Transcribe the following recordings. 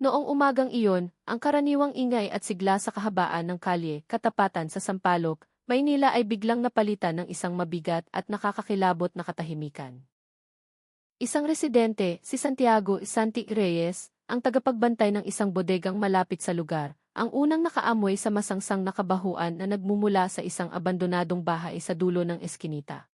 Noong umagang iyon, ang karaniwang ingay at sigla sa kahabaan ng kalye, katapatan sa Sampaloc, Maynila ay biglang napalitan ng isang mabigat at nakakakilabot na katahimikan. Isang residente, si Santiago Santi Reyes, ang tagapagbantay ng isang bodegang malapit sa lugar, ang unang nakaamoy sa masangsang na kabahuan na nagmumula sa isang abandonadong bahay sa dulo ng eskinita.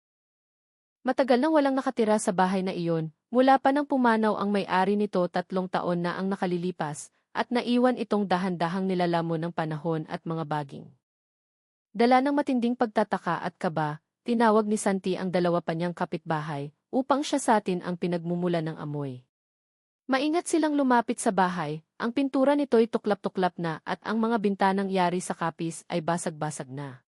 Matagal nang walang nakatira sa bahay na iyon, mula pa nang pumanaw ang may-ari nito 3 taon na ang nakalilipas, at naiwan itong dahan-dahang nilalamon ng panahon at mga baging. Dala ng matinding pagtataka at kaba, tinawag ni Santi ang dalawa pa niyang kapitbahay, upang siya satin ang pinagmumula ng amoy. Maingat silang lumapit sa bahay, ang pintura nito'y tuklap-tuklap na at ang mga bintanang yari sa kapis ay basag-basag na.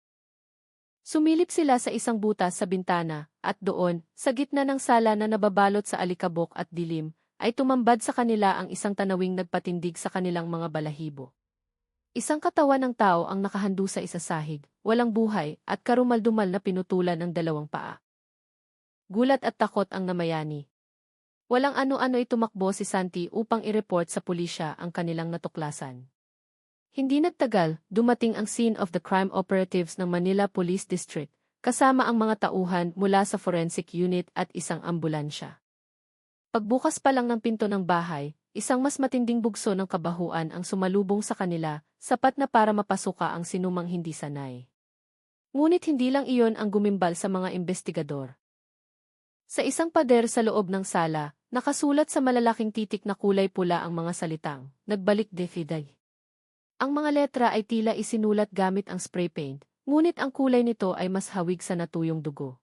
Sumilip sila sa isang butas sa bintana, at doon, sa gitna ng sala na nababalot sa alikabok at dilim, ay tumambad sa kanila ang isang tanawing nagpatindig sa kanilang mga balahibo. Isang katawan ng tao ang nakahandu sa isasahig, walang buhay, at karumaldumal na pinutulan ng 2 paa. Gulat at takot ang namayani. Walang ano-ano'y tumakbo si Santi upang i-report sa pulisya ang kanilang natuklasan. Hindi nagtagal, dumating ang scene of the crime operatives ng Manila Police District, kasama ang mga tauhan mula sa forensic unit at isang ambulansya. Pagbukas pa lang ng pinto ng bahay, isang mas matinding bugso ng kabahuan ang sumalubong sa kanila, sapat na para mapasuka ang sinumang hindi sanay. Ngunit hindi lang iyon ang gumimbal sa mga investigador. Sa isang pader sa loob ng sala, nakasulat sa malalaking titik na kulay pula ang mga salitang, "Nagbalik de Fiday." Ang mga letra ay tila isinulat gamit ang spray paint, ngunit ang kulay nito ay mas hawig sa natuyong dugo.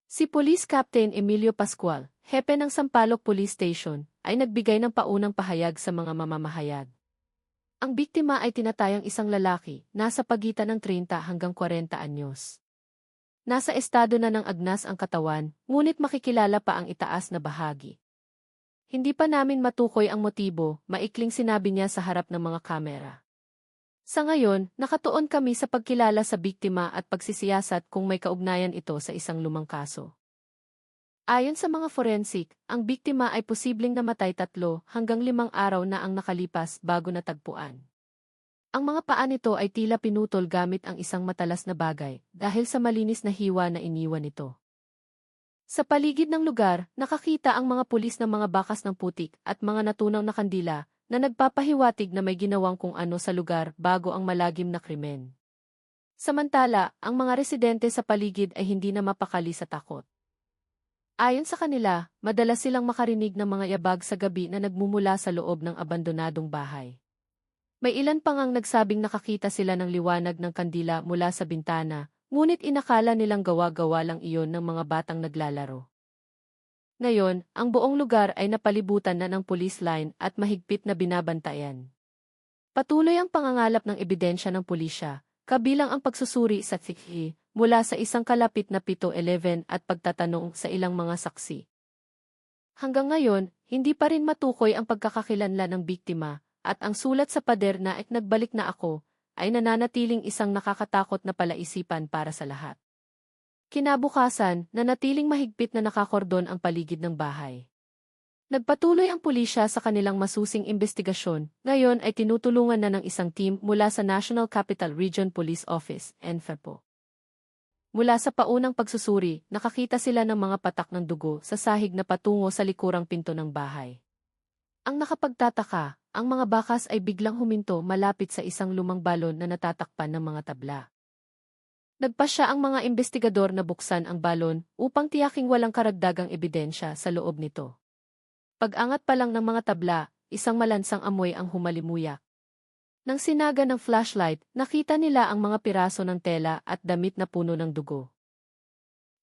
Si Police Captain Emilio Pascual, hepe ng Sampaloc Police Station, ay nagbigay ng paunang pahayag sa mga mamamahayag. Ang biktima ay tinatayang isang lalaki, nasa pagitan ng 30 hanggang 40 anyos. Nasa estado na ng agnas ang katawan, ngunit makikilala pa ang itaas na bahagi. Hindi pa namin matukoy ang motibo, maikling sinabi niya sa harap ng mga kamera. Sa ngayon, nakatuon kami sa pagkilala sa biktima at pagsisiyasat kung may kaugnayan ito sa isang lumang kaso. Ayon sa mga forensic, ang biktima ay posibleng namatay 3 hanggang 5 araw na ang nakalipas bago natagpuan. Ang mga paa nito ay tila pinutol gamit ang isang matalas na bagay dahil sa malinis na hiwa na iniwan nito. Sa paligid ng lugar, nakakita ang mga pulis ng mga bakas ng putik at mga natunaw na kandila na nagpapahiwatig na may ginawang kung ano sa lugar bago ang malagim na krimen. Samantala, ang mga residente sa paligid ay hindi na mapakali sa takot. Ayon sa kanila, madalas silang makarinig ng mga yabag sa gabi na nagmumula sa loob ng abandonadong bahay. May ilan pang ang nagsabing nakakita sila ng liwanag ng kandila mula sa bintana, ngunit inakala nilang gawa-gawa lang iyon ng mga batang naglalaro. Ngayon, ang buong lugar ay napalibutan na ng police line at mahigpit na binabantayan. Patuloy ang pangangalap ng ebidensya ng pulisya, kabilang ang pagsusuri sa CCTV mula sa isang kalapit na 7-11 at pagtatanong sa ilang mga saksi. Hanggang ngayon, hindi pa rin matukoy ang pagkakakilanlan ng biktima, at ang sulat sa pader na "Nagbalik na ako" ay nananatiling isang nakakatakot na palaisipan para sa lahat. Kinabukasan, nanatiling mahigpit na nakakordon ang paligid ng bahay. Nagpatuloy ang pulisya sa kanilang masusing investigasyon, ngayon ay tinutulungan na ng isang team mula sa National Capital Region Police Office, NFEPO. Mula sa paunang pagsusuri, nakakita sila ng mga patak ng dugo sa sahig na patungo sa likurang pinto ng bahay. Ang nakapagtataka, ang mga bakas ay biglang huminto malapit sa isang lumang balon na natatakpan ng mga tabla. Nagpasya ang mga investigador na buksan ang balon upang tiyaking walang karagdagang ebidensya sa loob nito. Pag-angat pa lang ng mga tabla, isang malansang amoy ang humalimuyak. Nang sinaga ng flashlight, nakita nila ang mga piraso ng tela at damit na puno ng dugo.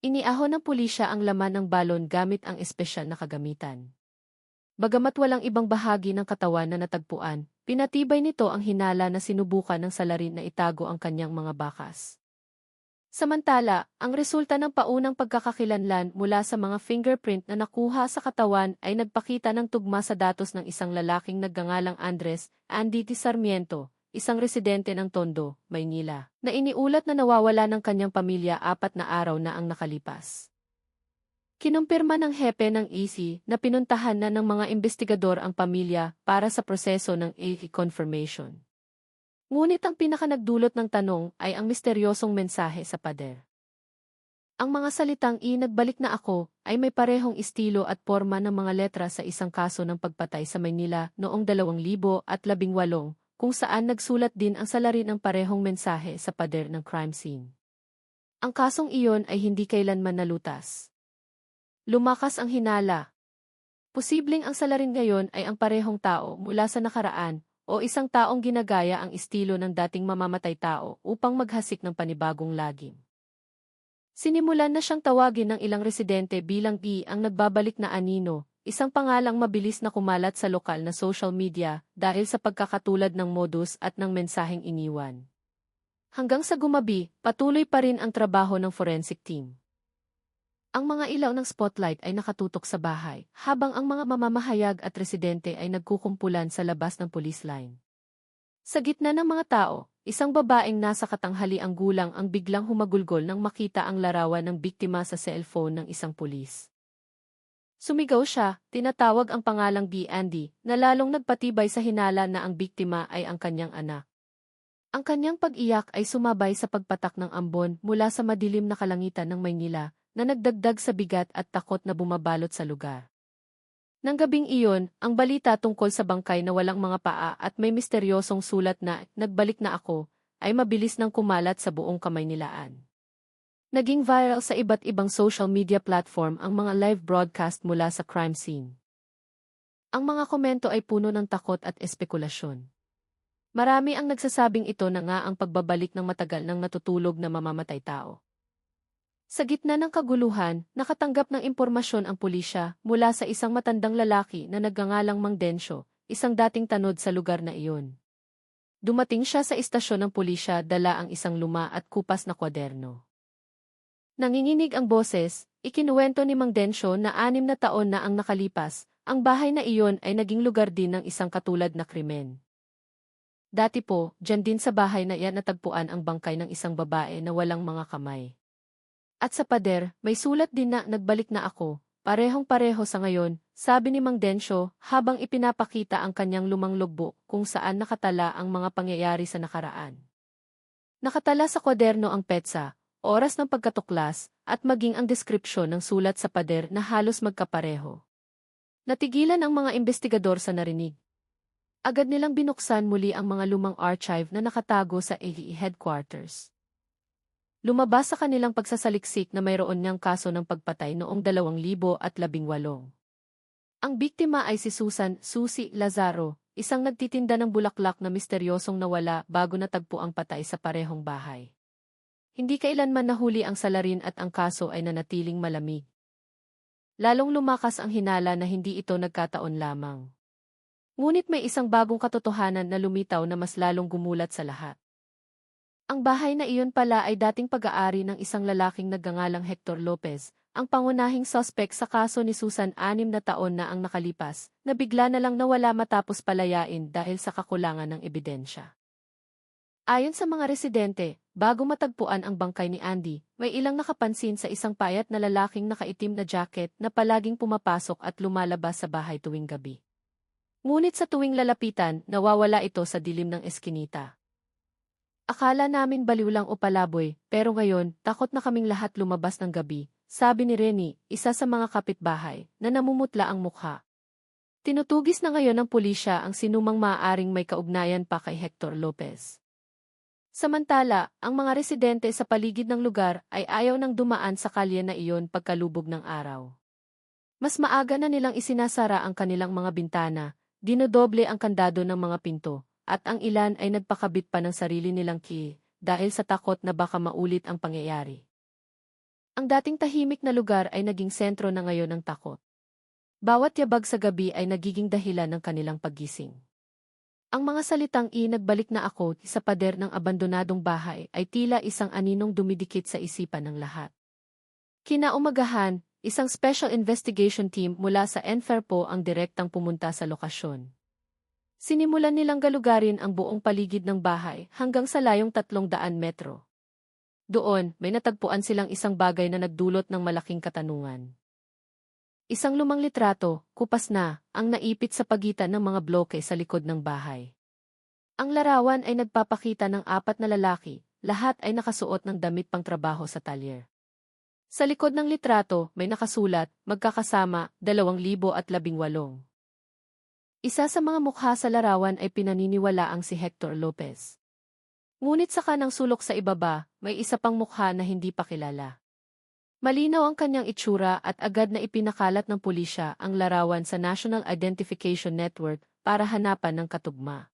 Iniahon ng pulisya ang laman ng balon gamit ang espesyal na kagamitan. Bagamat walang ibang bahagi ng katawan na natagpuan, pinatibay nito ang hinala na sinubukan ng salarin na itago ang kanyang mga bakas. Samantala, ang resulta ng paunang pagkakakilanlan mula sa mga fingerprint na nakuha sa katawan ay nagpakita ng tugma sa datos ng isang lalaking nagngangalang Andres Andy T. Sarmiento, isang residente ng Tondo, Maynila, na iniulat na nawawala ng kanyang pamilya 4 na araw na ang nakalipas. Kinumpirma ng hepe ng EC na pinuntahan na ng mga investigador ang pamilya para sa proseso ng EC confirmation. Ngunit ang pinakanagdulot ng tanong ay ang misteryosong mensahe sa pader. Ang mga salitang nagbalik na ako ay may parehong estilo at porma ng mga letra sa isang kaso ng pagpatay sa Maynila noong 2018 kung saan nagsulat din ang salarin ng parehong mensahe sa pader ng crime scene. Ang kasong iyon ay hindi kailanman nalutas. Lumakas ang hinala. Posibleng ang salarin ngayon ay ang parehong tao mula sa nakaraan o isang taong ginagaya ang estilo ng dating mamamatay tao upang maghasik ng panibagong lagim. Sinimulan na siyang tawagin ng ilang residente bilang ang nagbabalik na anino, isang pangalang mabilis na kumalat sa lokal na social media dahil sa pagkakatulad ng modus at ng mensaheng iniwan. Hanggang sa gumabi, patuloy pa rin ang trabaho ng forensic team. Ang mga ilaw ng spotlight ay nakatutok sa bahay, habang ang mga mamamahayag at residente ay nagkukumpulan sa labas ng police line. Sa gitna ng mga tao, isang babaeng nasa katanghaliang gulang ang biglang humagulgol nang makita ang larawan ng biktima sa cellphone ng isang pulis. Sumigaw siya, tinatawag ang pangalang Andy, na lalong nagpatibay sa hinala na ang biktima ay ang kanyang anak. Ang kanyang pag-iyak ay sumabay sa pagpatak ng ambon mula sa madilim na kalangitan ng Maynila, na nagdagdag sa bigat at takot na bumabalot sa lugar. Nang gabing iyon, ang balita tungkol sa bangkay na walang mga paa at may misteryosong sulat na "Nagbalik na ako" ay mabilis nang kumalat sa buong Kamaynilaan. Naging viral sa iba't ibang social media platform ang mga live broadcast mula sa crime scene. Ang mga komento ay puno ng takot at espekulasyon. Marami ang nagsasabing ito na nga ang pagbabalik ng matagal nang natutulog na mamamatay tao. Sa gitna ng kaguluhan, nakatanggap ng impormasyon ang pulisya mula sa isang matandang lalaki na nagngangalang Mang Densyo, isang dating tanod sa lugar na iyon. Dumating siya sa istasyon ng pulisya dala ang isang luma at kupas na kwaderno. Nanginginig ang boses, ikinuwento ni Mang Densyo na 6 na taon na ang nakalipas, ang bahay na iyon ay naging lugar din ng isang katulad na krimen. Dati po, dyan din sa bahay na iyan natagpuan ang bangkay ng isang babae na walang mga kamay. At sa pader, may sulat din na "Nagbalik na ako", parehong-pareho sa ngayon, sabi ni Mang Densyo habang ipinapakita ang kanyang lumang logbook kung saan nakatala ang mga pangyayari sa nakaraan. Nakatala sa kwaderno ang petsa, oras ng pagkatuklas, at maging ang deskripsyon ng sulat sa pader na halos magkapareho. Natigilan ang mga investigador sa narinig. Agad nilang binuksan muli ang mga lumang archive na nakatago sa AE headquarters. Lumabas sa kanilang pagsasaliksik na mayroon niyang kaso ng pagpatay noong 2018. Ang biktima ay si Susie Lazaro, isang nagtitinda ng bulaklak na misteryosong nawala bago natagpo ang patay sa parehong bahay. Hindi kailanman nahuli ang salarin at ang kaso ay nanatiling malamig. Lalong lumakas ang hinala na hindi ito nagkataon lamang. Ngunit may isang bagong katotohanan na lumitaw na mas lalong gumulat sa lahat. Ang bahay na iyon pala ay dating pag-aari ng isang lalaking nagngangalang Hector Lopez, ang pangunahing suspect sa kaso ni Susan 6 na taon na ang nakalipas, na bigla na lang nawala matapos palayain dahil sa kakulangan ng ebidensya. Ayon sa mga residente, bago matagpuan ang bangkay ni Andy, may ilang nakapansin sa isang payat na lalaking nakaitim na jacket na palaging pumapasok at lumalabas sa bahay tuwing gabi. Ngunit sa tuwing lalapitan, nawawala ito sa dilim ng eskinita. Akala namin baliw lang o palaboy, pero ngayon, takot na kaming lahat lumabas ng gabi, sabi ni Renny, isa sa mga kapitbahay, na namumutla ang mukha. Tinutugis na ngayon ng pulisya ang sinumang maaaring may kaugnayan pa kay Hector Lopez. Samantala, ang mga residente sa paligid ng lugar ay ayaw nang dumaan sa kalye na iyon pagkalubog ng araw. Mas maaga na nilang isinasara ang kanilang mga bintana, dinodoble ang kandado ng mga pinto, at ang ilan ay nagpakabit pa ng sarili nilang key dahil sa takot na baka maulit ang pangyayari. Ang dating tahimik na lugar ay naging sentro na ngayon ng takot. Bawat yabag sa gabi ay nagiging dahilan ng kanilang paggising. Ang mga salitang "Nagbalik na ako" sa pader ng abandonadong bahay ay tila isang aninong dumidikit sa isipan ng lahat. Kinaumagahan, isang special investigation team mula sa NFERPO ang direktang pumunta sa lokasyon. Sinimulan nilang galugarin ang buong paligid ng bahay hanggang sa layong 300 metro. Doon, may natagpuan silang isang bagay na nagdulot ng malaking katanungan. Isang lumang litrato, kupas na, ang naipit sa pagitan ng mga bloke sa likod ng bahay. Ang larawan ay nagpapakita ng apat na lalaki, lahat ay nakasuot ng damit pangtrabaho sa talyer. Sa likod ng litrato, may nakasulat, magkakasama, 2018. Isa sa mga mukha sa larawan ay pinaniniwalaang si Hector Lopez. Ngunit sa kanang sulok sa ibaba, may isa pang mukha na hindi pa kilala. Malinaw ang kanyang itsura at agad na ipinakalat ng pulisya ang larawan sa National Identification Network para hanapan ng katugma.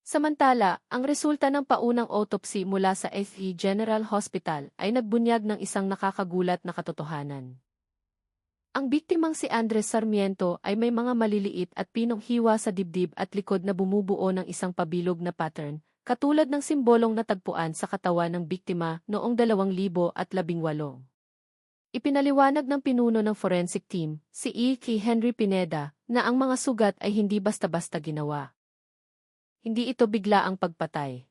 Samantala, ang resulta ng paunang autopsy mula sa FE General Hospital ay nagbunyag ng isang nakakagulat na katotohanan. Ang biktimang si Andres Sarmiento ay may mga maliliit at pinong hiwa sa dibdib at likod na bumubuo ng isang pabilog na pattern, katulad ng simbolong natagpuan sa katawan ng biktima noong 2018. Ipinaliwanag ng pinuno ng forensic team, si E.K. Henry Pineda, na ang mga sugat ay hindi basta-basta ginawa. Hindi ito bigla ang pagpatay.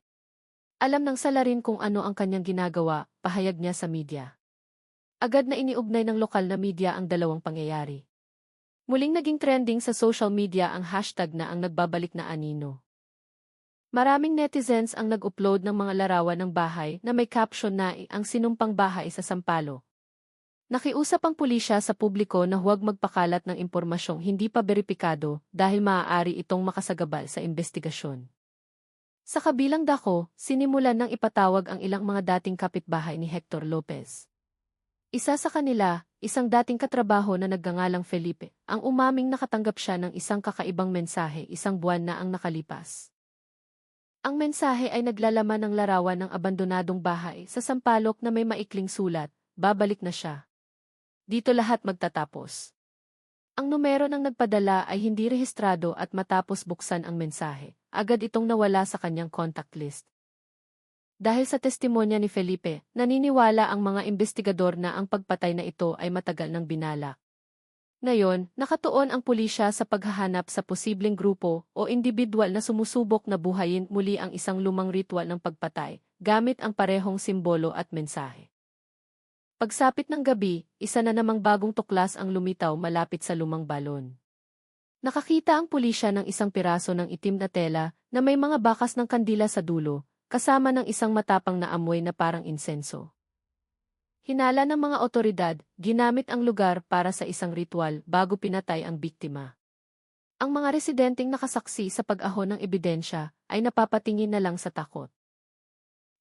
Alam ng salarin kung ano ang kanyang ginagawa, pahayag niya sa media. Agad na iniugnay ng lokal na media ang dalawang pangyayari. Muling naging trending sa social media ang hashtag na ang nagbabalik na anino. Maraming netizens ang nag-upload ng mga larawan ng bahay na may caption na ang sinumpang bahay sa Sampaloc. Nakiusap ang pulisya sa publiko na huwag magpakalat ng impormasyong hindi pa beripikado dahil maaari itong makasagabal sa investigasyon. Sa kabilang dako, sinimulan ng ipatawag ang ilang mga dating kapitbahay ni Hector Lopez. Isa sa kanila, isang dating katrabaho na nagngangalang Felipe, ang umaming nakatanggap siya ng isang kakaibang mensahe 1 buwan na ang nakalipas. Ang mensahe ay naglalaman ng larawan ng abandonadong bahay sa Sampaloc na may maikling sulat, babalik na siya. Dito lahat magtatapos. Ang numero ng nagpadala ay hindi rehistrado at matapos buksan ang mensahe, agad itong nawala sa kanyang contact list. Dahil sa testimonya ni Felipe, naniniwala ang mga investigador na ang pagpatay na ito ay matagal nang binalak. Ngayon, nakatuon ang pulisya sa paghahanap sa posibleng grupo o individual na sumusubok na buhayin muli ang isang lumang ritual ng pagpatay, gamit ang parehong simbolo at mensahe. Pagsapit ng gabi, isa na namang bagong tuklas ang lumitaw malapit sa lumang balon. Nakakita ang pulisya ng isang piraso ng itim na tela na may mga bakas ng kandila sa dulo, kasama ng isang matapang na amoy na parang insenso. Hinala ng mga otoridad, ginamit ang lugar para sa isang ritual bago pinatay ang biktima. Ang mga residenteng nakasaksi sa pag-ahon ng ebidensya ay napapatingin na lang sa takot.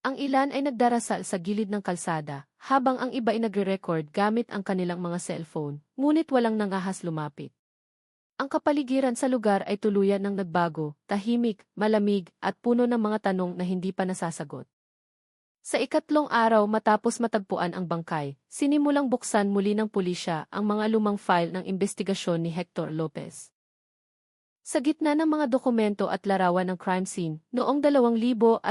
Ang ilan ay nagdarasal sa gilid ng kalsada, habang ang iba ay nagre-record gamit ang kanilang mga cellphone, ngunit walang nangahas lumapit. Ang kapaligiran sa lugar ay tuluyan ng nagbago, tahimik, malamig, at puno ng mga tanong na hindi pa nasasagot. Sa ikatlong araw matapos matagpuan ang bangkay, sinimulang buksan muli ng pulisya ang mga lumang file ng investigasyon ni Hector Lopez. Sa gitna ng mga dokumento at larawan ng crime scene, noong 2018,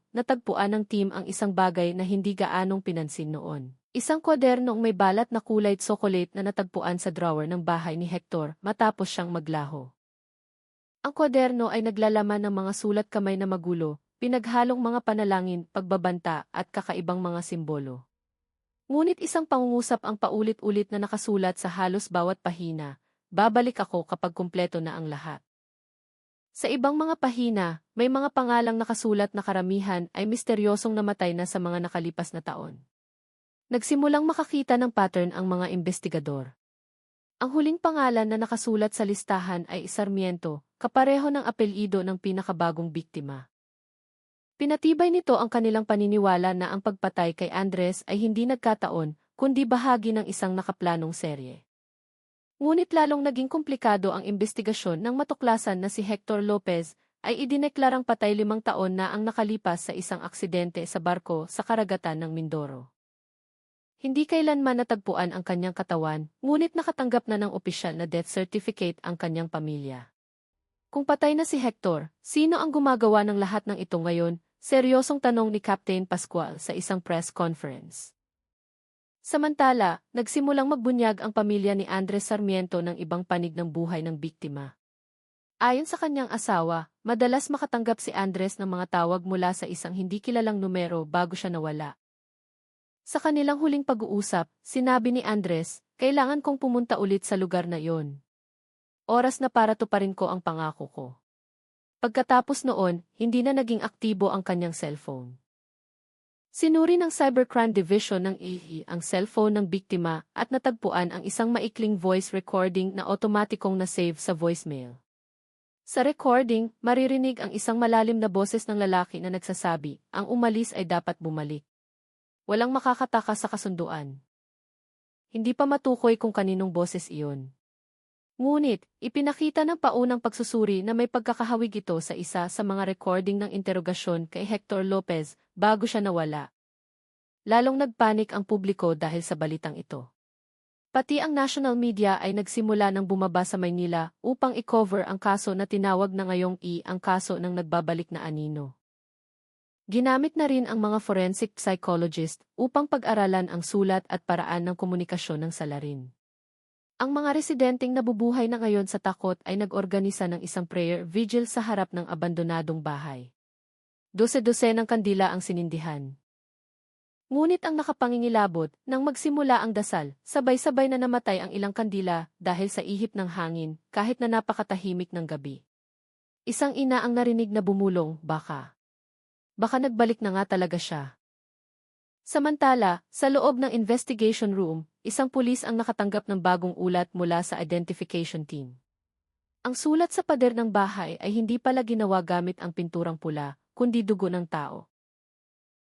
natagpuan ng team ang isang bagay na hindi gaanong pinansin noon. Isang kwadernong may balat na kulay tsokolate na natagpuan sa drawer ng bahay ni Hector matapos siyang maglaho. Ang kwaderno ay naglalaman ng mga sulat kamay na magulo, pinaghalong mga panalangin, pagbabanta at kakaibang mga simbolo. Ngunit isang pangungusap ang paulit-ulit na nakasulat sa halos bawat pahina. Babalik ako kapag kumpleto na ang lahat. Sa ibang mga pahina, may mga pangalang nakasulat na karamihan ay misteryosong namatay na sa mga nakalipas na taon. Nagsimulang makakita ng pattern ang mga investigador. Ang huling pangalan na nakasulat sa listahan ay Sarmiento, kapareho ng apelyido ng pinakabagong biktima. Pinatibay nito ang kanilang paniniwala na ang pagpatay kay Andres ay hindi nagkataon, kundi bahagi ng isang nakaplanong serye. Ngunit lalong naging komplikado ang investigasyon nang matuklasan na si Hector Lopez ay idineklarang patay 5 taon na ang nakalipas sa isang aksidente sa barko sa karagatan ng Mindoro. Hindi kailanman natagpuan ang kanyang katawan, ngunit nakatanggap na ng opisyal na death certificate ang kanyang pamilya. Kung patay na si Hector, sino ang gumagawa ng lahat ng ito ngayon? Seryosong tanong ni Captain Pascual sa isang press conference. Samantala, nagsimulang magbunyag ang pamilya ni Andres Sarmiento ng ibang panig ng buhay ng biktima. Ayon sa kanyang asawa, madalas makatanggap si Andres ng mga tawag mula sa isang hindi kilalang numero bago siya nawala. Sa kanilang huling pag-uusap, sinabi ni Andres, Kailangan kong pumunta ulit sa lugar na iyon. Oras na para tuparin ko ang pangako ko. Pagkatapos noon, hindi na naging aktibo ang kanyang cellphone. Sinuri ng Cybercrime Division ng EE ang cellphone ng biktima at natagpuan ang isang maikling voice recording na otomatikong na-save sa voicemail. Sa recording, maririnig ang isang malalim na boses ng lalaki na nagsasabi, ang umalis ay dapat bumalik. Walang makakataka sa kasunduan. Hindi pa matukoy kung kaninong boses iyon. Ngunit, ipinakita ng paunang pagsusuri na may pagkakahawig ito sa isa sa mga recording ng interogasyon kay Hector Lopez bago siya nawala. Lalong nagpanik ang publiko dahil sa balitang ito. Pati ang national media ay nagsimula ng bumaba sa Maynila upang i-cover ang kaso na tinawag na ngayong ang kaso ng nagbabalik na anino. Ginamit na rin ang mga forensic psychologist upang pag-aralan ang sulat at paraan ng komunikasyon ng salarin. Ang mga residenteng nabubuhay na ngayon sa takot ay nag-organisa ng isang prayer vigil sa harap ng abandonadong bahay. Dose-dose ng kandila ang sinindihan. Ngunit ang nakapangingilabot, nang magsimula ang dasal, sabay-sabay na namatay ang ilang kandila dahil sa ihip ng hangin kahit na napakatahimik ng gabi. Isang ina ang narinig na bumulong, baka nagbalik na nga talaga siya. Samantala, sa loob ng investigation room, isang pulis ang nakatanggap ng bagong ulat mula sa identification team. Ang sulat sa pader ng bahay ay hindi pala ginawa gamit ang pinturang pula, kundi dugo ng tao.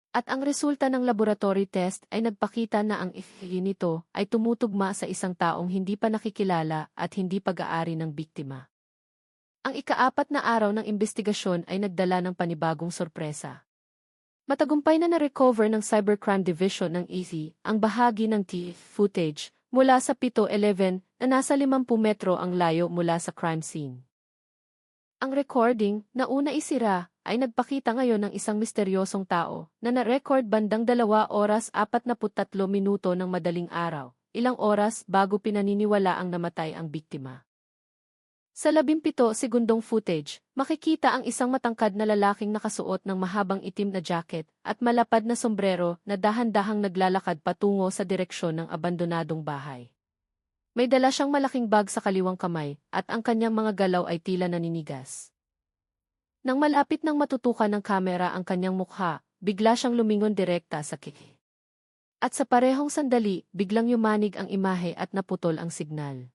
At ang resulta ng laboratory test ay nagpakita na ang nito ay tumutugma sa isang taong hindi pa nakikilala at hindi pag-aari ng biktima. Ang ika-4 na araw ng investigasyon ay nagdala ng panibagong sorpresa. Matagumpay na na-recover ng Cybercrime Division ng EC ang bahagi ng footage mula sa 7-11 na nasa 50 metro ang layo mula sa crime scene. Ang recording, na una isira, ay nagpakita ngayon ng isang misteryosong tao na na-record bandang 2 oras 43 minuto ng madaling araw, ilang oras bago pinaniniwala ang namatay ang biktima. Sa 17 segundong footage, makikita ang isang matangkad na lalaking nakasuot ng mahabang itim na jacket at malapad na sombrero na dahan-dahang naglalakad patungo sa direksyon ng abandonadong bahay. May dala siyang malaking bag sa kaliwang kamay at ang kanyang mga galaw ay tila naninigas. Nang malapit nang matutukan ng kamera ang kanyang mukha, bigla siyang lumingon direkta sa kiki. At sa parehong sandali, biglang yumanig ang imahe at naputol ang signal.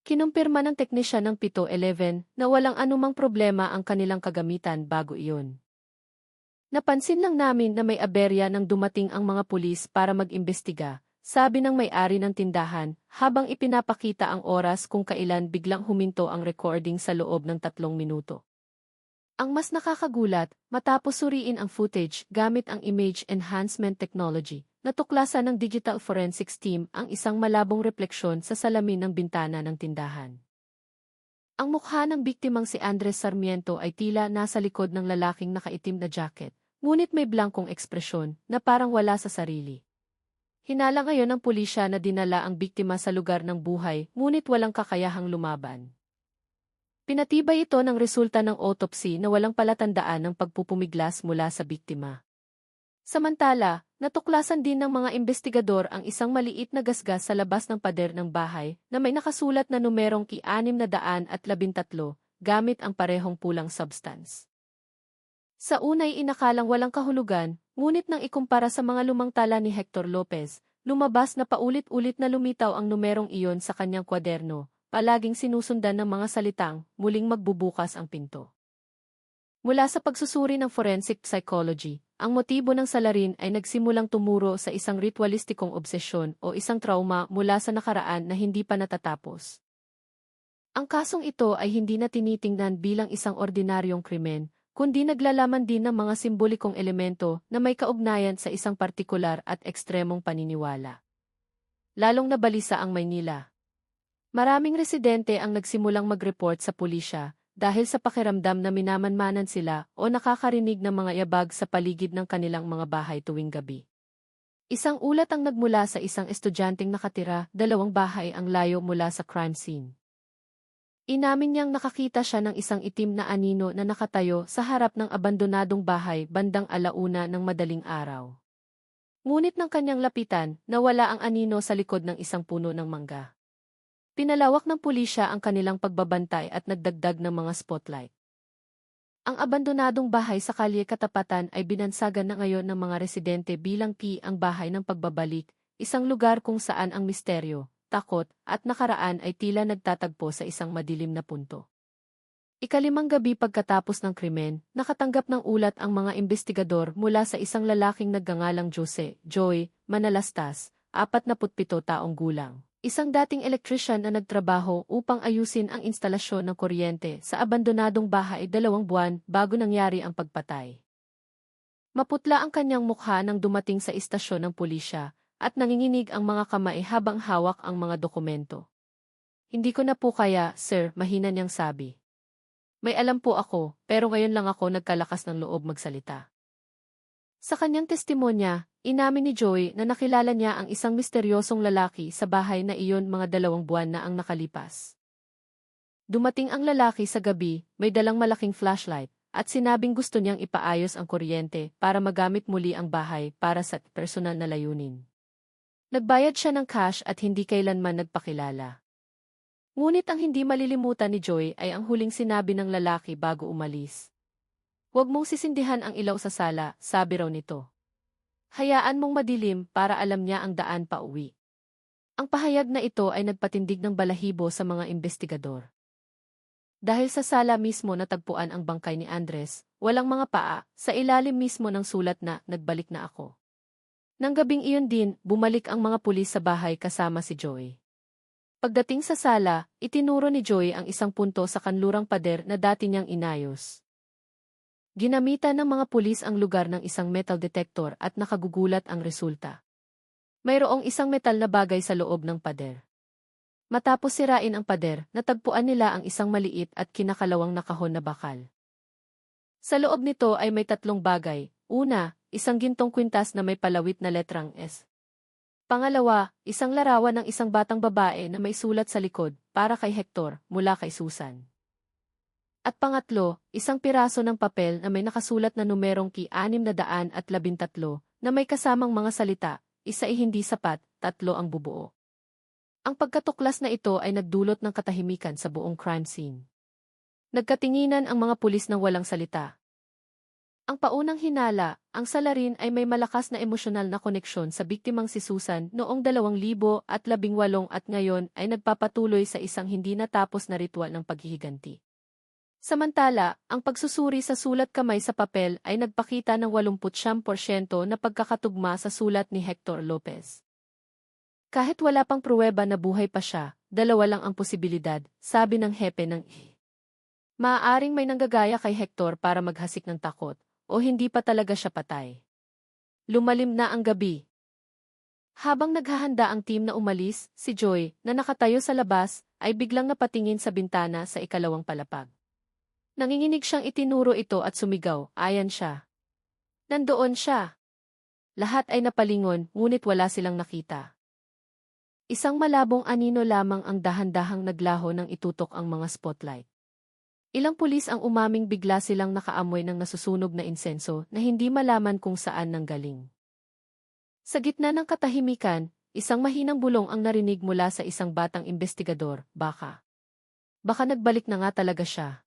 Kinumpirma ng teknisyan ng 7-11 na walang anumang problema ang kanilang kagamitan bago iyon. Napansin lang namin na may aberya nang dumating ang mga pulis para mag-imbestiga, sabi ng may-ari ng tindahan, habang ipinapakita ang oras kung kailan biglang huminto ang recording sa loob ng 3 minuto. Ang mas nakakagulat, matapos suriin ang footage gamit ang image enhancement technology, natuklasan ng digital forensics team ang isang malabong refleksyon sa salamin ng bintana ng tindahan. Ang mukha ng biktimang si Andres Sarmiento ay tila nasa likod ng lalaking nakaitim na jacket, ngunit may blankong ekspresyon na parang wala sa sarili. Hinala ngayon ng pulisya na dinala ang biktima sa lugar ng buhay, ngunit walang kakayahang lumaban. Pinatibay ito ng resulta ng autopsy na walang palatandaan ng pagpupumiglas mula sa biktima. Samantala, natuklasan din ng mga investigador ang isang maliit na gasgas sa labas ng pader ng bahay na may nakasulat na numerong Ki-613 gamit ang parehong pulang substance. Sa unay inakalang walang kahulugan, ngunit nang ikumpara sa mga lumang tala ni Hector Lopez, lumabas na paulit-ulit na lumitaw ang numerong iyon sa kanyang kwaderno, palaging sinusundan ng mga salitang, muling magbubukas ang pinto. Mula sa pagsusuri ng forensic psychology, ang motibo ng salarin ay nagsimulang tumuro sa isang ritualistikong obsesyon o isang trauma mula sa nakaraan na hindi pa natatapos. Ang kasong ito ay hindi na tinitingnan bilang isang ordinaryong krimen, kundi naglalaman din ng mga simbolikong elemento na may kaugnayan sa isang partikular at ekstremong paniniwala. Lalong nabalisa ang Maynila. Maraming residente ang nagsimulang mag-report sa pulisya dahil sa pakiramdam na minamanmanan sila o nakakarinig ng mga yabag sa paligid ng kanilang mga bahay tuwing gabi. Isang ulat ang nagmula sa isang estudyanteng nakatira 2 bahay ang layo mula sa crime scene. Inamin niyang nakakita siya ng isang itim na anino na nakatayo sa harap ng abandonadong bahay bandang 1:00 ng madaling araw. Ngunit ng kanyang lapitan, nawala ang anino sa likod ng isang puno ng mangga. Pinalawak ng pulisya ang kanilang pagbabantay at nagdagdag ng mga spotlight. Ang abandonadong bahay sa kalye Katapatan ay binansagan na ngayon ng mga residente bilang ang bahay ng pagbabalik, isang lugar kung saan ang misteryo, takot, at nakaraan ay tila nagtatagpo sa isang madilim na punto. Ikalimang gabi pagkatapos ng krimen, nakatanggap ng ulat ang mga investigador mula sa isang lalaking nagngangalang Joy Manalastas, 47 taong gulang. Isang dating electrician na nagtrabaho upang ayusin ang instalasyon ng kuryente sa abandonadong bahay 2 buwan bago nangyari ang pagpatay. Maputla ang kanyang mukha nang dumating sa istasyon ng pulisya at nanginginig ang mga kamay habang hawak ang mga dokumento. "Hindi ko na po kaya, sir," mahina niyang sabi. "May alam po ako, pero ngayon lang ako nagkalakas ng loob magsalita." Sa kanyang testimonya, inamin ni Joy na nakilala niya ang isang misteryosong lalaki sa bahay na iyon mga 2 buwan na ang nakalipas. Dumating ang lalaki sa gabi, may dalang malaking flashlight, at sinabing gusto niyang ipaayos ang kuryente para magamit muli ang bahay para sa personal na layunin. Nagbayad siya ng cash at hindi kailanman nagpakilala. Ngunit ang hindi malilimutan ni Joy ay ang huling sinabi ng lalaki bago umalis. "Huwag mong sisindihan ang ilaw sa sala," sabi raw nito. "Hayaan mong madilim para alam niya ang daan pa uwi." Ang pahayag na ito ay nagpatindig ng balahibo sa mga investigador. Dahil sa sala mismo natagpuan ang bangkay ni Andres, walang mga paa, sa ilalim mismo ng sulat na "Nagbalik na ako." Nang gabing iyon din, bumalik ang mga pulis sa bahay kasama si Joy. Pagdating sa sala, itinuro ni Joy ang isang punto sa kanlurang pader na dati niyang inayos. Ginamitan ng mga pulis ang lugar ng isang metal detector at nakagugulat ang resulta. Mayroong isang metal na bagay sa loob ng pader. Matapos sirain ang pader, natagpuan nila ang isang maliit at kinakalawang na kahon na bakal. Sa loob nito ay may 3 bagay. Una, isang gintong kwintas na may palawit na letrang S. Pangalawa, isang larawan ng isang batang babae na may sulat sa likod, "Para kay Hector, mula kay Susan." At pangatlo, isang piraso ng papel na may nakasulat na numerong 613 na may kasamang mga salita, "Isa ay hindi sapat, 3 ang bubuo." Ang pagkatuklas na ito ay nagdulot ng katahimikan sa buong crime scene. Nagkatinginan ang mga pulis ng walang salita. Ang paunang hinala, ang salarin ay may malakas na emosyonal na koneksyon sa biktimang si Susan noong 2018 at ngayon ay nagpapatuloy sa isang hindi natapos na ritual ng paghihiganti. Samantala, ang pagsusuri sa sulat kamay sa papel ay nagpakita ng 89% na pagkakatugma sa sulat ni Hector Lopez. Kahit wala pang pruweba na buhay pa siya, 2 lang ang posibilidad, sabi ng hepe ng Maaaring may nanggagaya kay Hector para maghasik ng takot, o hindi pa talaga siya patay. Lumalim na ang gabi. Habang naghahanda ang team na umalis, si Joy, na nakatayo sa labas, ay biglang napatingin sa bintana sa ikalawang palapag. Nanginginig siyang itinuro ito at sumigaw, "Ayan siya." Nandoon siya. Lahat ay napalingon, ngunit wala silang nakita. Isang malabong anino lamang ang dahan-dahang naglaho nang itutok ang mga spotlight. Ilang pulis ang umaming bigla silang nakaamoy ng nasusunog na insenso na hindi malaman kung saan nanggaling. Sa gitna ng katahimikan, isang mahinang bulong ang narinig mula sa isang batang investigador, Baka nagbalik na nga talaga siya."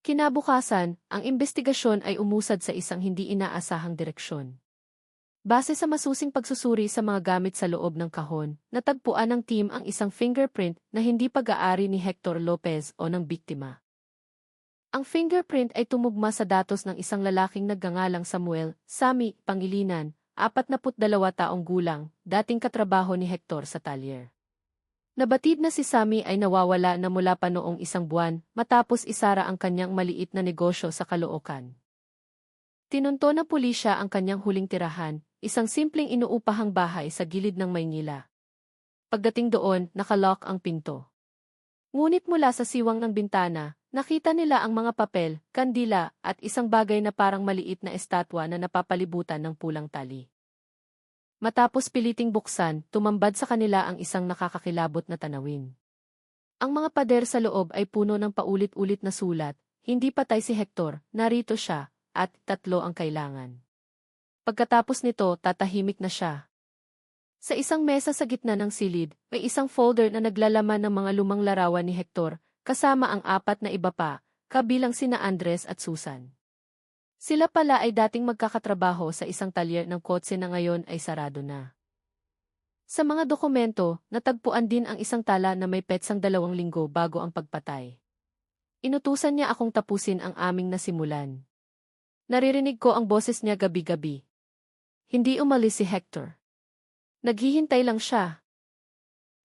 Kinabukasan, ang investigasyon ay umusad sa isang hindi inaasahang direksyon. Base sa masusing pagsusuri sa mga gamit sa loob ng kahon, natagpuan ng team ang isang fingerprint na hindi pag-aari ni Hector Lopez o ng biktima. Ang fingerprint ay tumugma sa datos ng isang lalaking nagngangalang Samuel Sammy Pangilinan, 42 taong gulang, dating katrabaho ni Hector sa talyer. Nabatid na si Sammy ay nawawala na mula pa noong 1 buwan matapos isara ang kanyang maliit na negosyo sa Caloocan. Tinunto ng pulisya ang kanyang huling tirahan, isang simpleng inuupahang bahay sa gilid ng Maynila. Pagdating doon, nakalock ang pinto. Ngunit mula sa siwang ng bintana, nakita nila ang mga papel, kandila, at isang bagay na parang maliit na estatwa na napapalibutan ng pulang tali. Matapos piliting buksan, tumambad sa kanila ang isang nakakakilabot na tanawin. Ang mga pader sa loob ay puno ng paulit-ulit na sulat, "Hindi patay si Hector, narito siya," at "3 ang kailangan." Pagkatapos nito, tatahimik na siya. Sa isang mesa sa gitna ng silid, may isang folder na naglalaman ng mga lumang larawan ni Hector, kasama ang 4 na iba pa, kabilang sina Andres at Susan. Sila pala ay dating magkakatrabaho sa isang talyer ng kotse na ngayon ay sarado na. Sa mga dokumento, natagpuan din ang isang tala na may petsang 2 linggo bago ang pagpatay. Inutusan niya akong tapusin ang aming nasimulan. Naririnig ko ang boses niya gabi-gabi. Hindi umalis si Hector. Naghihintay lang siya.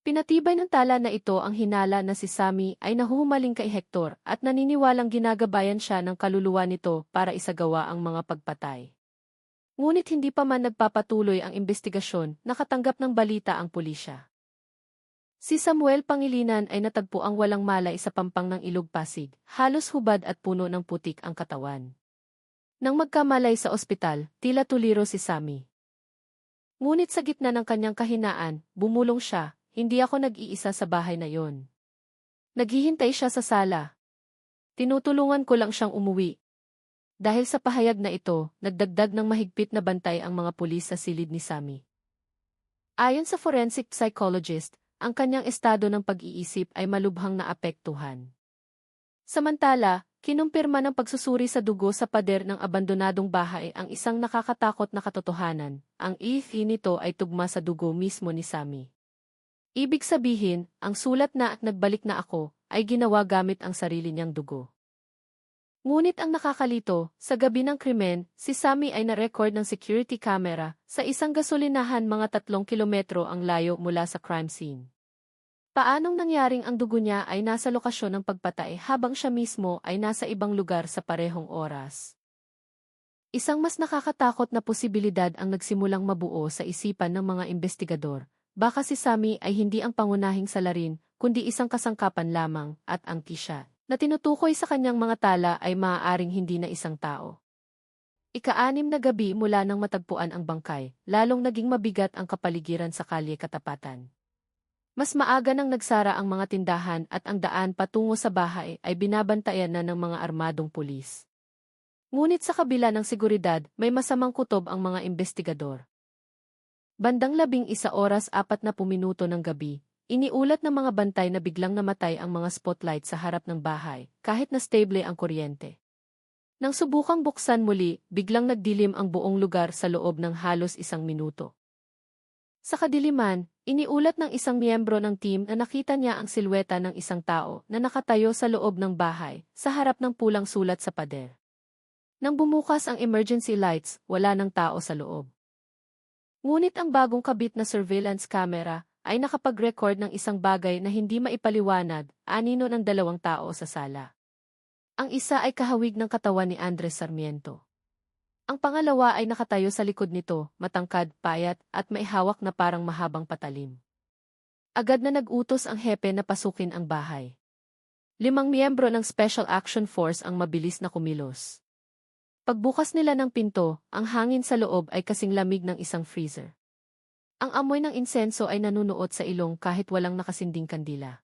Pinatibay ng tala na ito ang hinala na si Sammy ay nahuhumaling kay Hector at naniniwalang ginagabayan siya ng kaluluwa nito para isagawa ang mga pagpatay. Ngunit hindi pa man nagpapatuloy ang investigasyon, nakatanggap ng balita ang pulisya. Si Samuel Pangilinan ay natagpuang walang malay sa pampang ng Ilog Pasig, halos hubad at puno ng putik ang katawan. Nang magkamalay sa ospital, tila tuliro si Sammy. Ngunit sa gitna ng kanyang kahinaan, bumulong siya. Hindi ako nag-iisa sa bahay na yon. Naghihintay siya sa sala. Tinutulungan ko lang siyang umuwi. Dahil sa pahayag na ito, nagdagdag ng mahigpit na bantay ang mga pulis sa silid ni Sammy. Ayon sa forensic psychologist, ang kanyang estado ng pag-iisip ay malubhang naapektuhan. Samantala, kinumpirma ng pagsusuri sa dugo sa pader ng abandonadong bahay ang isang nakakatakot na katotohanan. Ang ihi nito ay tugma sa dugo mismo ni Sammy. Ibig sabihin, ang sulat na at nagbalik na ako ay ginawa gamit ang sarili niyang dugo. Ngunit ang nakakalito, sa gabi ng krimen, si Sammy ay na-record ng security camera sa isang gasolinahan mga 3 kilometro ang layo mula sa crime scene. Paanong nangyaring ang dugo niya ay nasa lokasyon ng pagpatay habang siya mismo ay nasa ibang lugar sa parehong oras? Isang mas nakakatakot na posibilidad ang nagsimulang mabuo sa isipan ng mga investigador. Baka si Sammy ay hindi ang pangunahing salarin, kundi isang kasangkapan lamang, at ang kisya na tinutukoy sa kanyang mga tala ay maaaring hindi na isang tao. Ika-6 na gabi mula nang matagpuan ang bangkay, lalong naging mabigat ang kapaligiran sa kalye Katapatan. Mas maaga nang nagsara ang mga tindahan at ang daan patungo sa bahay ay binabantayan na ng mga armadong pulis. Ngunit sa kabila ng seguridad, may masamang kutob ang mga investigador. Bandang 11:40 ng gabi, iniulat ng mga bantay na biglang namatay ang mga spotlight sa harap ng bahay, kahit na stable ang kuryente. Nang subukang buksan muli, biglang nagdilim ang buong lugar sa loob ng halos 1 minuto. Sa kadiliman, iniulat ng isang miyembro ng team na nakita niya ang silweta ng isang tao na nakatayo sa loob ng bahay, sa harap ng pulang sulat sa pader. Nang bumukas ang emergency lights, wala ng tao sa loob. Ngunit ang bagong kabit na surveillance camera ay nakapag-record ng isang bagay na hindi maipaliwanag, anino ng 2 tao sa sala. Ang isa ay kahawig ng katawan ni Andres Sarmiento. Ang pangalawa ay nakatayo sa likod nito, matangkad, payat, at may hawak na parang mahabang patalim. Agad na nag-utos ang hepe na pasukin ang bahay. 5 miyembro ng Special Action Force ang mabilis na kumilos. Pagbukas nila ng pinto, ang hangin sa loob ay kasing lamig ng isang freezer. Ang amoy ng insenso ay nanunuot sa ilong kahit walang nakasinding kandila.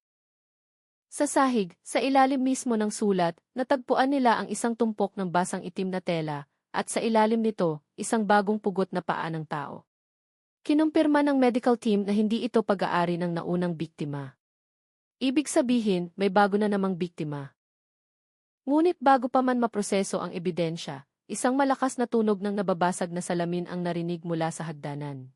Sa sahig, sa ilalim mismo ng sulat, natagpuan nila ang isang tumpok ng basang itim na tela, at sa ilalim nito, isang bagong pugot na paa ng tao. Kinumpirma ng medical team na hindi ito pag-aari ng naunang biktima. Ibig sabihin, may bago na namang biktima. Ngunit bago pa man maproseso ang ebidensya, isang malakas na tunog ng nababasag na salamin ang narinig mula sa hagdanan.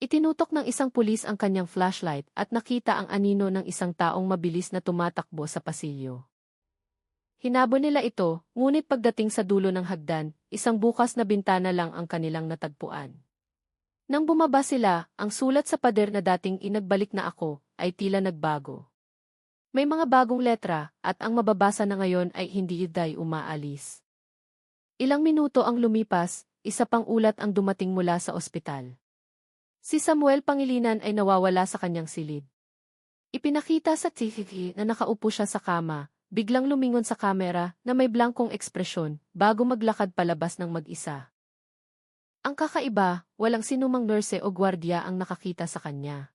Itinutok ng isang pulis ang kanyang flashlight at nakita ang anino ng isang taong mabilis na tumatakbo sa pasilyo. Hinabol nila ito, ngunit pagdating sa dulo ng hagdan, isang bukas na bintana lang ang kanilang natagpuan. Nang bumaba sila, ang sulat sa pader na dating inagbalik na ako, ay tila nagbago. May mga bagong letra, at ang mababasa na ngayon ay hindi day umaalis. Ilang minuto ang lumipas, isa pang ulat ang dumating mula sa ospital. Si Samuel Pangilinan ay nawawala sa kanyang silid. Ipinakita sa TV na nakaupo siya sa kama, biglang lumingon sa kamera na may blankong ekspresyon bago maglakad palabas ng mag-isa. Ang kakaiba, walang sinumang nurse o gwardiya ang nakakita sa kanya.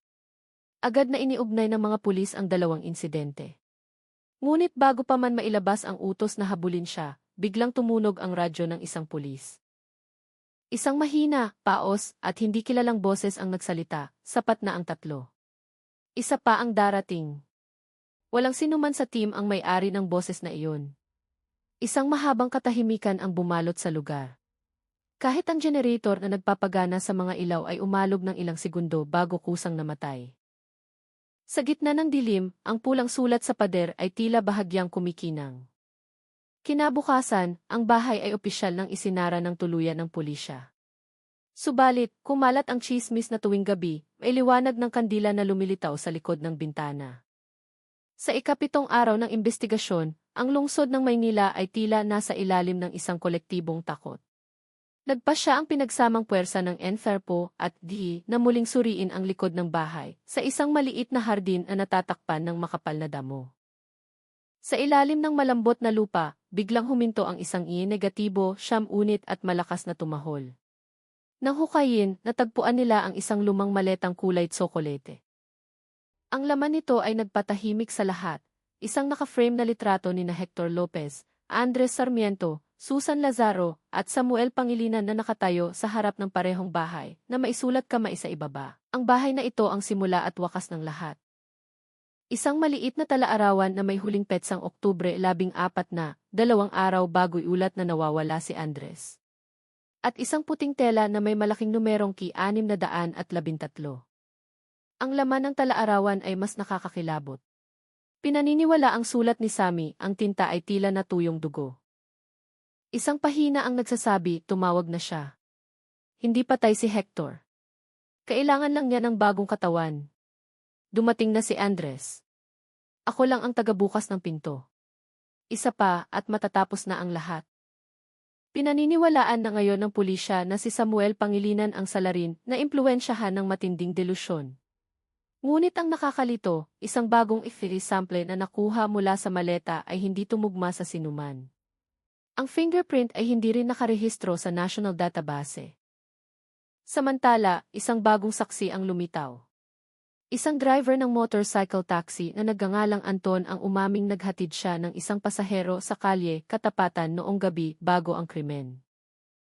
Agad na iniugnay ng mga pulis ang 2 insidente. Ngunit bago pa man mailabas ang utos na habulin siya, biglang tumunog ang radyo ng isang pulis. Isang mahina, paos, at hindi kilalang boses ang nagsalita, sapat na ang tatlo. Isa pa ang darating. Walang sinuman sa team ang may-ari ng boses na iyon. Isang mahabang katahimikan ang bumalot sa lugar. Kahit ang generator na nagpapagana sa mga ilaw ay umalog ng ilang segundo bago kusang namatay. Sa gitna ng dilim, ang pulang sulat sa pader ay tila bahagyang kumikinang. Kinabukasan, ang bahay ay opisyal nang isinara ng tuluyan ng pulisya. Subalit, kumalat ang tsismis na tuwing gabi, may liwanag ng kandila na lumilitaw sa likod ng bintana. Sa ikapitong araw ng investigasyon, ang lungsod ng Maynila ay tila nasa ilalim ng isang kolektibong takot. Nagpasya ang pinagsamang puwersa ng NFERPO at DE na muling suriin ang likod ng bahay sa isang maliit na hardin na natatakpan ng makapal na damo. Sa ilalim ng malambot na lupa, biglang huminto ang isang negatibo, 9 unit at malakas na tumahol. Nang hukayin, natagpuan nila ang isang lumang maletang kulay tsokolete. Ang laman nito ay nagpatahimik sa lahat, isang naka-frame na litrato ni Hector Lopez, Andres Sarmiento, Susan Lazaro, at Samuel Pangilinan na nakatayo sa harap ng parehong bahay na maisulat kamay sa ibaba. Ang bahay na ito ang simula at wakas ng lahat. Isang maliit na talaarawan na may huling petsang Oktubre 14 na, 2 araw bago iulat na nawawala si Andres. At isang puting tela na may malaking numerong Ki-613. Ang laman ng talaarawan ay mas nakakakilabot. Pinaniniwala ang sulat ni Sammy, ang tinta ay tila natuyong dugo. Isang pahina ang nagsasabi, tumawag na siya. Hindi patay si Hector. Kailangan lang niya ng bagong katawan. Dumating na si Andres. Ako lang ang tagabukas ng pinto. Isa pa at matatapos na ang lahat. Pinaniniwalaan na ngayon ng pulisya na si Samuel Pangilinan ang salarin na impluwensyahan ng matinding delusyon. Ngunit ang nakakalito, isang bagong iFiri sample na nakuha mula sa maleta ay hindi tumugma sa sinuman. Ang fingerprint ay hindi rin nakarehistro sa National Database. Samantala, isang bagong saksi ang lumitaw. Isang driver ng motorcycle taxi na nagngangalang Anton ang umaming naghatid siya ng isang pasahero sa kalye Katapatan noong gabi bago ang krimen.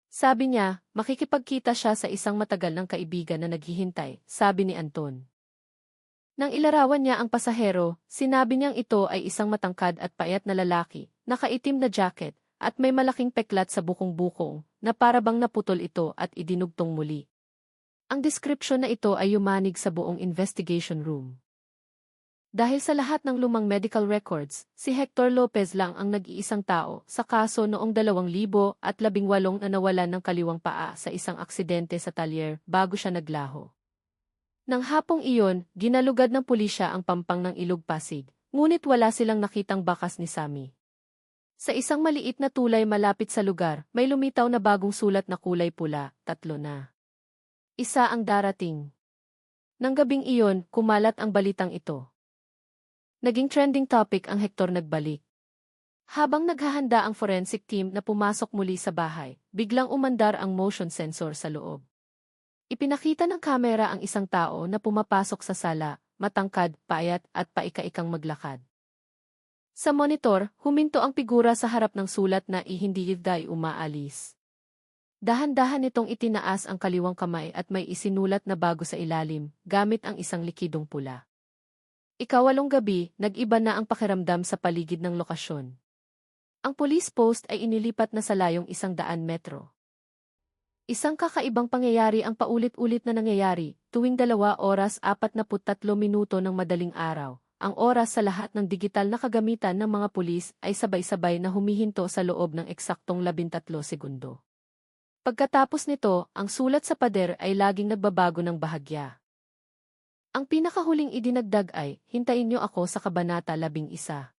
Sabi niya, makikipagkita siya sa isang matagal ng kaibigan na naghihintay, sabi ni Anton. Nang ilarawan niya ang pasahero, sinabi niyang ito ay isang matangkad at payat na lalaki, nakaitim na jacket, at may malaking peklat sa bukong-bukong, na parabang naputol ito at idinugtong muli. Ang description na ito ay yumanig sa buong investigation room. Dahil sa lahat ng lumang medical records, si Hector Lopez lang ang nag-iisang tao sa kaso noong 2018 na nawalan ng kaliwang paa sa isang aksidente sa talyer bago siya naglaho. Nang hapong iyon, ginalugad ng pulisya ang pampang ng Ilog Pasig, ngunit wala silang nakitang bakas ni Sammy. Sa isang maliit na tulay malapit sa lugar, may lumitaw na bagong sulat na kulay pula, 3 na. Isa ang darating. Nang gabing iyon, kumalat ang balitang ito. Naging trending topic ang Hector nagbalik. Habang naghahanda ang forensic team na pumasok muli sa bahay, biglang umandar ang motion sensor sa loob. Ipinakita ng kamera ang isang tao na pumapasok sa sala, matangkad, payat at paika-ikang maglakad. Sa monitor, huminto ang figura sa harap ng sulat na hindi umaalis. Dahan-dahan nitong itinaas ang kaliwang kamay at may isinulat na bago sa ilalim, gamit ang isang likidong pula. Ikawalong gabi, nag-iba na ang pakiramdam sa paligid ng lokasyon. Ang police post ay inilipat na sa layong 100 metro. Isang kakaibang pangyayari ang paulit-ulit na nangyayari, tuwing 2:43 ng madaling araw. Ang oras sa lahat ng digital na kagamitan ng mga pulis ay sabay-sabay na humihinto sa loob ng eksaktong 13 segundo. Pagkatapos nito, ang sulat sa pader ay laging nagbabago ng bahagya. Ang pinakahuling idinagdag ay, hintayin niyo ako sa Kabanata 11.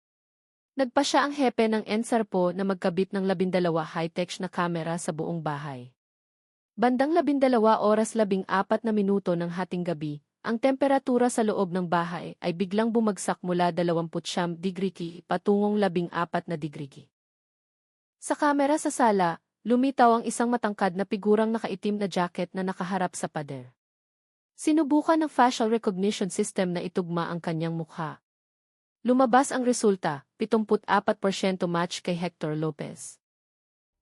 Nagpasya ang hepe ng NSERPO na magkabit ng 12 high-tech na kamera sa buong bahay. Bandang 12:14 ng hating gabi, ang temperatura sa loob ng bahay ay biglang bumagsak mula 29 degree K patungong 14 na degree K. Sa kamera sa sala, lumitaw ang isang matangkad na figurang nakaitim na jacket na nakaharap sa pader. Sinubukan ng facial recognition system na itugma ang kanyang mukha. Lumabas ang resulta, 74% match kay Hector Lopez.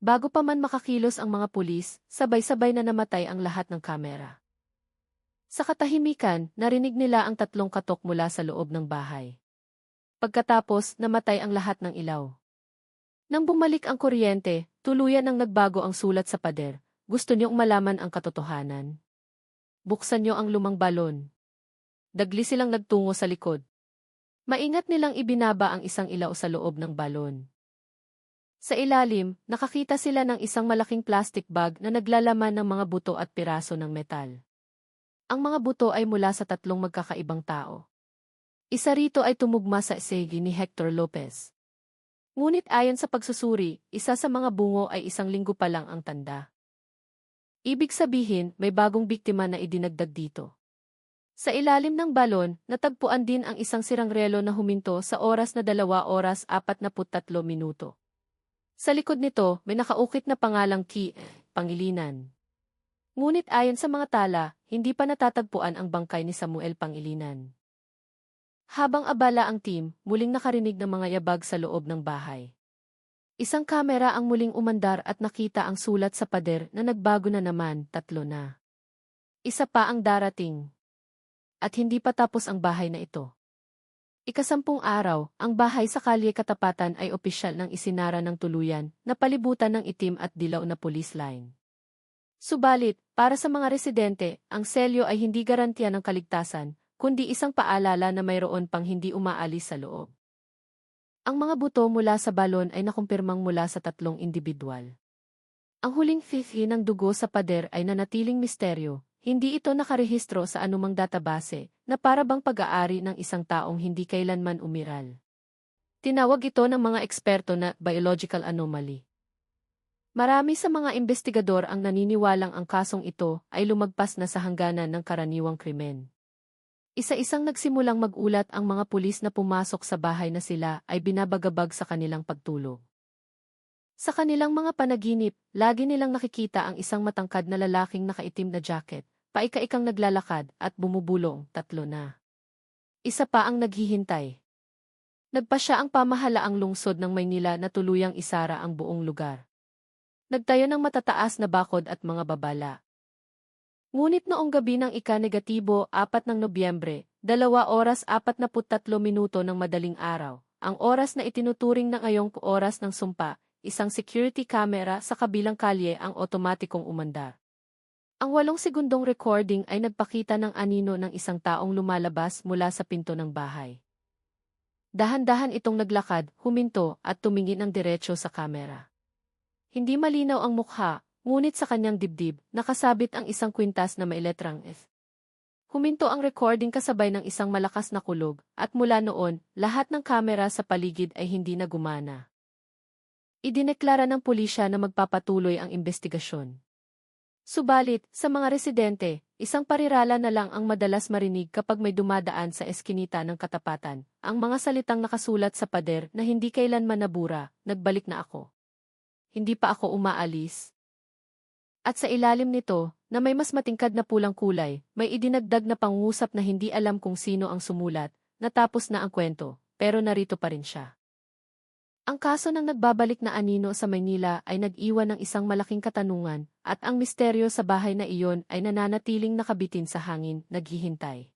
Bago pa man makakilos ang mga pulis, sabay-sabay na namatay ang lahat ng kamera. Sa katahimikan, narinig nila ang tatlong katok mula sa loob ng bahay. Pagkatapos, namatay ang lahat ng ilaw. Nang bumalik ang kuryente, tuluyan ang nagbago ang sulat sa pader. Gusto niyong malaman ang katotohanan? Buksan niyo ang lumang balon. Dagli silang nagtungo sa likod. Maingat nilang ibinaba ang isang ilaw sa loob ng balon. Sa ilalim, nakakita sila ng isang malaking plastic bag na naglalaman ng mga buto at piraso ng metal. Ang mga buto ay mula sa tatlong magkakaibang tao. Isa rito ay tumugma sa esegi ni Hector Lopez. Ngunit ayon sa pagsusuri, isa sa mga bungo ay 1 linggo pa lang ang tanda. Ibig sabihin, may bagong biktima na idinagdag dito. Sa ilalim ng balon, natagpuan din ang isang sirang relo na huminto sa oras na 2 oras 43 minuto. Sa likod nito, may nakaukit na pangalang Pangilinan. Ngunit ayon sa mga tala, hindi pa natatagpuan ang bangkay ni Samuel Pangilinan. Habang abala ang team, muling nakarinig ng mga yabag sa loob ng bahay. Isang kamera ang muling umandar at nakita ang sulat sa pader na nagbago na naman, 3 na. Isa pa ang darating. At hindi pa tapos ang bahay na ito. Ika-10 araw, ang bahay sa Kalye Katapatan ay opisyal ng isinara ng tuluyan na palibutan ng itim at dilaw na police line. Subalit, para sa mga residente, ang selyo ay hindi garantiya ng kaligtasan, kundi isang paalala na mayroon pang hindi umaalis sa loob. Ang mga buto mula sa balon ay nakumpirmang mula sa 3 individual. Ang huling fifi ng dugo sa pader ay nanatiling misteryo, hindi ito nakarehistro sa anumang database, na para bang pag-aari ng isang taong hindi kailanman umiral. Tinawag ito ng mga eksperto na biological anomaly. Marami sa mga investigador ang naniniwalang ang kasong ito ay lumagpas na sa hangganan ng karaniwang krimen. Isa-isang nagsimulang mag-ulat ang mga pulis na pumasok sa bahay na sila ay binabagabag sa kanilang pagtulog. Sa kanilang mga panaginip, lagi nilang nakikita ang isang matangkad na lalaking nakaitim na jacket, paika-ikang naglalakad at bumubulong, 3 na. Isa pa ang naghihintay. Nagpasya ang pamahalaang lungsod ng Maynila na tuluyang isara ang buong lugar. Nagtayo ng matataas na bakod at mga babala. Ngunit noong gabi ng ika-4 ng Nobyembre, 2 oras 43 minuto ng madaling araw, ang oras na itinuturing na ngayong oras ng sumpa, isang security camera sa kabilang kalye ang otomatikong umandar. Ang 8 segundong recording ay nagpakita ng anino ng isang taong lumalabas mula sa pinto ng bahay. Dahan-dahan itong naglakad, huminto at tumingin ng diretso sa kamera. Hindi malinaw ang mukha, ngunit sa kanyang dibdib, nakasabit ang isang kwintas na may letrang F. Huminto ang recording kasabay ng isang malakas na kulog, at mula noon, lahat ng kamera sa paligid ay hindi na gumana. Idineklara ng pulisya na magpapatuloy ang investigasyon. Subalit, sa mga residente, isang parirala na lang ang madalas marinig kapag may dumadaan sa eskinita ng Katapatan, ang mga salitang nakasulat sa pader na hindi kailanman nabura, nagbalik na ako. Hindi pa ako umaalis. At sa ilalim nito, na may mas matingkad na pulang kulay, may idinagdag na pangungusap na hindi alam kung sino ang sumulat, natapos na ang kwento, pero narito pa rin siya. Ang kaso ng nagbabalik na anino sa Maynila ay nag-iwan ng isang malaking katanungan, at ang misteryo sa bahay na iyon ay nananatiling nakabitin sa hangin, naghihintay.